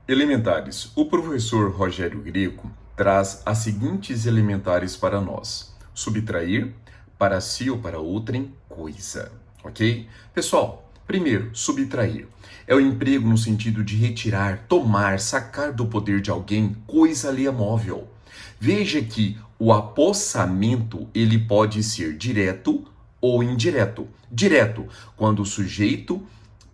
Elementares. O professor Rogério Greco traz as seguintes elementares para nós: subtrair, para si ou para outrem, coisa. Ok? Pessoal, primeiro, subtrair. É o emprego no sentido de retirar, tomar, sacar do poder de alguém coisa alheia móvel. Veja que o apossamento ele pode ser direto ou indireto. Direto, quando o sujeito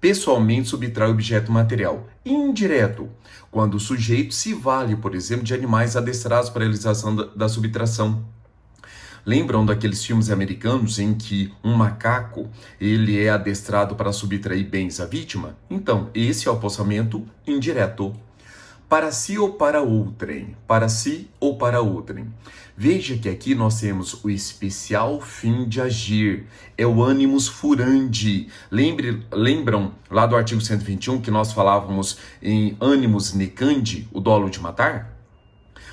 pessoalmente subtrai objeto material. Indireto, quando o sujeito se vale, por exemplo, de animais adestrados para a realização da subtração. Lembram daqueles filmes americanos em que um macaco ele é adestrado para subtrair bens à vítima? Então, esse é o apossamento indireto. Para si ou para outrem? Para si ou para outrem? Veja que aqui nós temos o especial fim de agir, é o animus furandi. Lembram lá do artigo 121 que nós falávamos em animus necandi, o dolo de matar?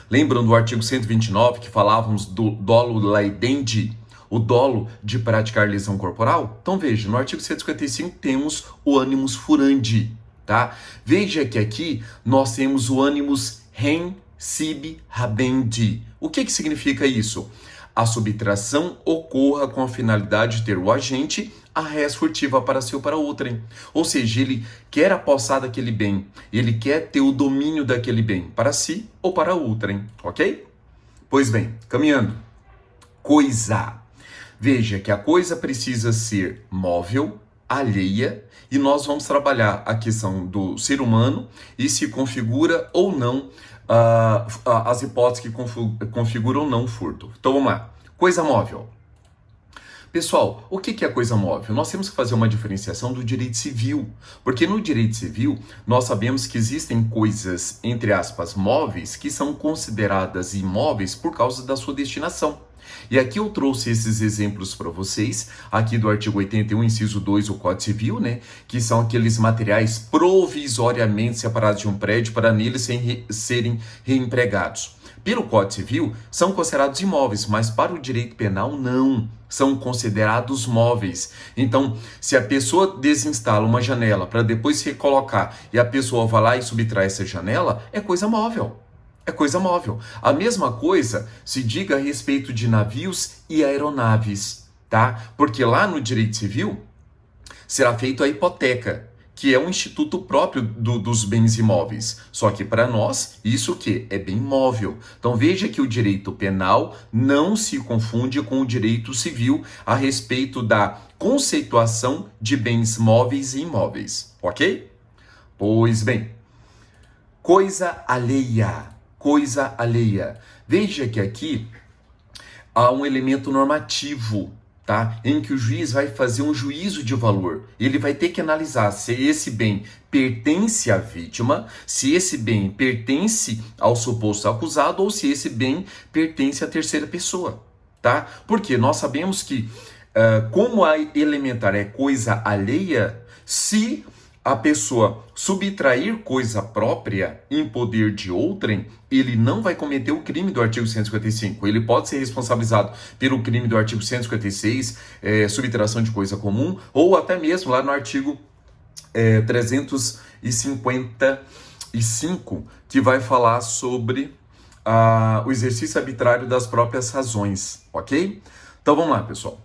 Lembram do artigo 129 que falávamos do dolo laedendi, o dolo de praticar lesão corporal? Então veja, no artigo 155 temos o animus furandi. Tá? Veja que aqui nós temos o animus rem sibi habendi. O que significa isso? A subtração ocorra com a finalidade de ter o agente a res furtiva para si ou para outrem. Ou seja, ele quer a posse daquele bem, ele quer ter o domínio daquele bem para si ou para outrem, ok? Pois bem, caminhando. Coisa. Veja que a coisa precisa ser móvel, alheia, e nós vamos trabalhar a questão do ser humano e se configura ou não as hipóteses que configuram ou não o furto. Então vamos lá. Coisa móvel. Pessoal, o que é coisa móvel? Nós temos que fazer uma diferenciação do direito civil, porque no direito civil nós sabemos que existem coisas, entre aspas, móveis, que são consideradas imóveis por causa da sua destinação. E aqui eu trouxe esses exemplos para vocês, aqui do artigo 81, inciso 2 do Código Civil, né? Que são aqueles materiais provisoriamente separados de um prédio para neles serem reempregados. Pelo Código Civil, são considerados imóveis, mas para o direito penal, não. São considerados móveis. Então, se a pessoa desinstala uma janela para depois se recolocar e a pessoa vai lá e subtrai essa janela, é coisa móvel. É coisa móvel. A mesma coisa se diga a respeito de navios e aeronaves, tá? Porque lá no direito civil será feita a hipoteca, que é um instituto próprio dos bens imóveis. Só que para nós, isso o quê? É bem móvel. Então veja que o direito penal não se confunde com o direito civil a respeito da conceituação de bens móveis e imóveis, ok? Pois bem, coisa alheia. Coisa alheia. Veja que aqui há um elemento normativo, tá? Em que o juiz vai fazer um juízo de valor. Ele vai ter que analisar se esse bem pertence à vítima, se esse bem pertence ao suposto acusado ou se esse bem pertence à terceira pessoa, tá? Porque nós sabemos que como a elementar é coisa alheia, se a pessoa subtrair coisa própria em poder de outrem, ele não vai cometer o crime do artigo 155. Ele pode ser responsabilizado pelo crime do artigo 156, subtração de coisa comum, ou até mesmo lá no artigo 355, que vai falar sobre o exercício arbitrário das próprias razões, ok? Então vamos lá, pessoal.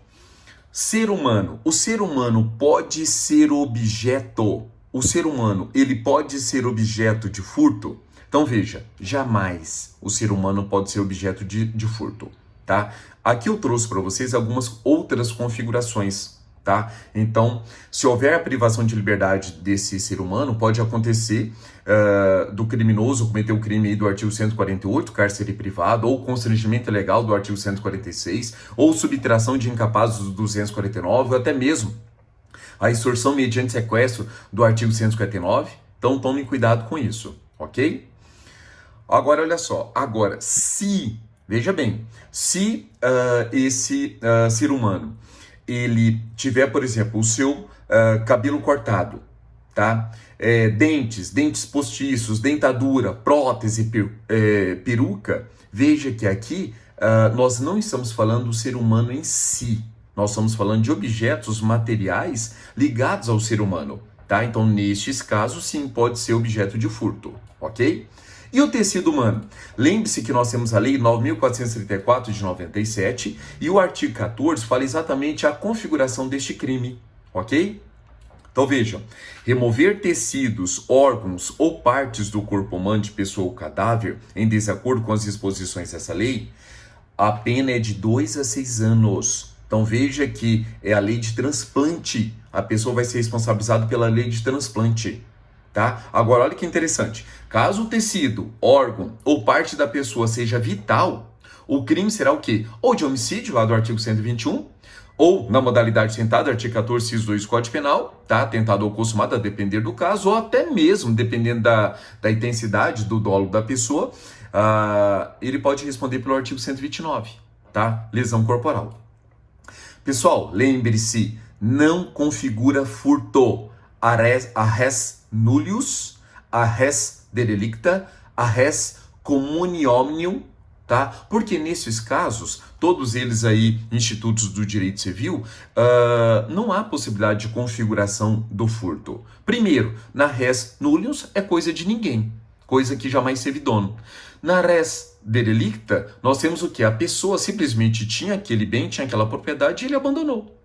Ser humano. O ser humano pode ser objeto. O ser humano, ele pode ser objeto de furto? Então veja, jamais o ser humano pode ser objeto de furto, tá? Aqui eu trouxe para vocês algumas outras configurações, tá? Então, se houver a privação de liberdade desse ser humano, pode acontecer do criminoso cometer o crime aí do artigo 148, cárcere privado, ou constrangimento ilegal do artigo 146, ou subtração de incapazes do 249, ou até mesmo a extorsão mediante sequestro do artigo 159. Então tome cuidado com isso, ok? Agora olha só, veja bem, se esse ser humano ele tiver, por exemplo, o seu cabelo cortado, tá? Dentes postiços, dentadura, prótese, peruca, veja que aqui nós não estamos falando do ser humano em si, nós estamos falando de objetos materiais ligados ao ser humano, tá? Então, nestes casos, sim, pode ser objeto de furto, ok? E o tecido humano? Lembre-se que nós temos a Lei 9.434 de 97 e o artigo 14 fala exatamente a configuração deste crime, ok? Então vejam, remover tecidos, órgãos ou partes do corpo humano de pessoa ou cadáver em desacordo com as disposições dessa lei, a pena é de 2 a 6 anos. Então veja que é a lei de transplante. A pessoa vai ser responsabilizada pela lei de transplante. Tá? Agora olha que interessante. Caso o tecido, órgão ou parte da pessoa seja vital, o crime será o quê? Ou de homicídio, lá do artigo 121, ou na modalidade tentada, artigo 14, inciso 2 do Código Penal, tá? Tentado ou consumado, a depender do caso, ou até mesmo, dependendo da intensidade do dolo da pessoa, ele pode responder pelo artigo 129, tá? Lesão corporal. Pessoal, lembre-se, não configura furto. A res nullius, a res derelicta, a res communiomnium, tá? Porque nesses casos, todos eles aí, institutos do direito civil, não há possibilidade de configuração do furto. Primeiro, na res nullius é coisa de ninguém, coisa que jamais teve dono. Na res derelicta, nós temos o que? A pessoa simplesmente tinha aquele bem, tinha aquela propriedade e ele abandonou.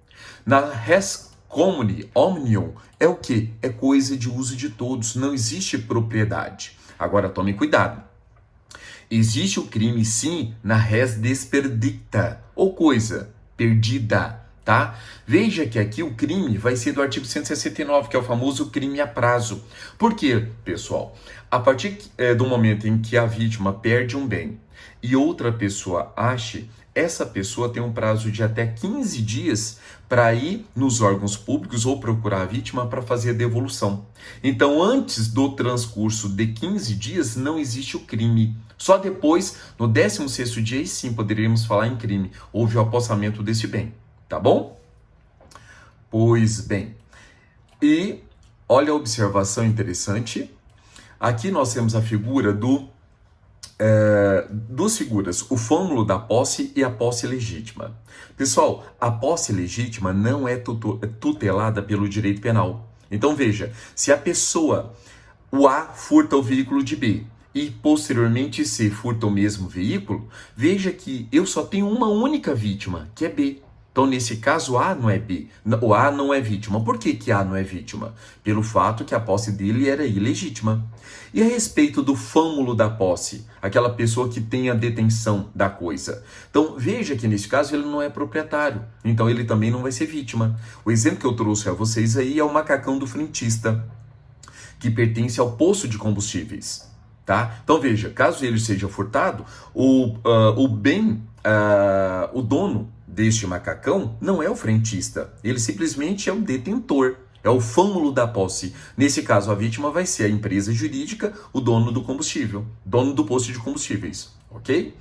Na res comune omnium é o que? É coisa de uso de todos, não existe propriedade. Agora tome cuidado. Existe o crime sim na res desperdicta, ou coisa perdida, tá? Veja que aqui o crime vai ser do artigo 169, que é o famoso crime a prazo. Por quê, pessoal? A partir do momento em que a vítima perde um bem e outra pessoa ache, essa pessoa tem um prazo de até 15 dias para ir nos órgãos públicos ou procurar a vítima para fazer a devolução. Então, antes do transcurso de 15 dias, não existe o crime. Só depois, no 16º dia, aí sim poderíamos falar em crime. Houve o apossamento desse bem, tá bom? Pois bem, e olha a observação interessante. Aqui nós temos a figura duas figuras, o fômulo da posse e a posse legítima. Pessoal, a posse legítima não é tutelada pelo direito penal. Então veja, se a pessoa, o A, furta o veículo de B e posteriormente C furta o mesmo veículo, veja que eu só tenho uma única vítima, que é B. Então, nesse caso, A não é B. O A não é vítima. Por que A não é vítima? Pelo fato que a posse dele era ilegítima. E a respeito do fômulo da posse, aquela pessoa que tem a detenção da coisa. Então, veja que nesse caso ele não é proprietário. Então, ele também não vai ser vítima. O exemplo que eu trouxe a vocês aí é o macacão do frentista, que pertence ao poço de combustíveis. Tá? Então, veja, caso ele seja furtado, o dono deste macacão não é o frentista, ele simplesmente é o detentor, é o fômulo da posse. Nesse caso, a vítima vai ser a empresa jurídica, o dono do combustível, dono do posto de combustíveis, ok?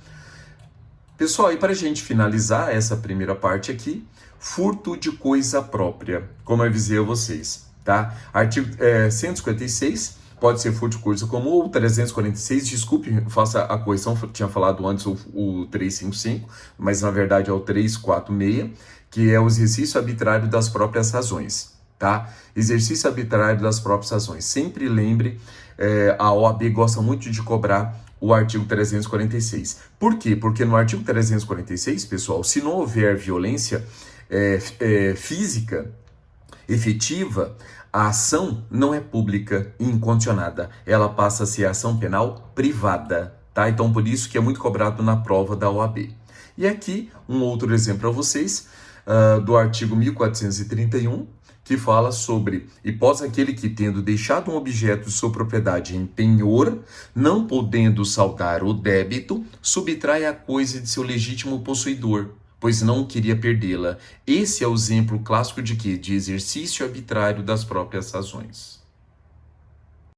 Pessoal, e para a gente finalizar essa primeira parte aqui, furto de coisa própria, como eu avisei a vocês, tá? Artigo 156, pode ser furto de coisa comum, ou 346, desculpe, faça a correção, tinha falado antes o 355, mas na verdade é o 346, que é o exercício arbitrário das próprias razões, tá? Exercício arbitrário das próprias razões. Sempre lembre, a OAB gosta muito de cobrar o artigo 346. Por quê? Porque no artigo 346, pessoal, se não houver violência física efetiva, a ação não é pública e incondicionada, ela passa a ser ação penal privada, tá? Então, por isso que é muito cobrado na prova da OAB. E aqui, um outro exemplo para vocês, do artigo 1431, que fala sobre hipótese aquele que, tendo deixado um objeto de sua propriedade em penhor, não podendo saldar o débito, subtrai a coisa de seu legítimo possuidor, pois não queria perdê-la. Esse é o exemplo clássico de quê? De exercício arbitrário das próprias razões.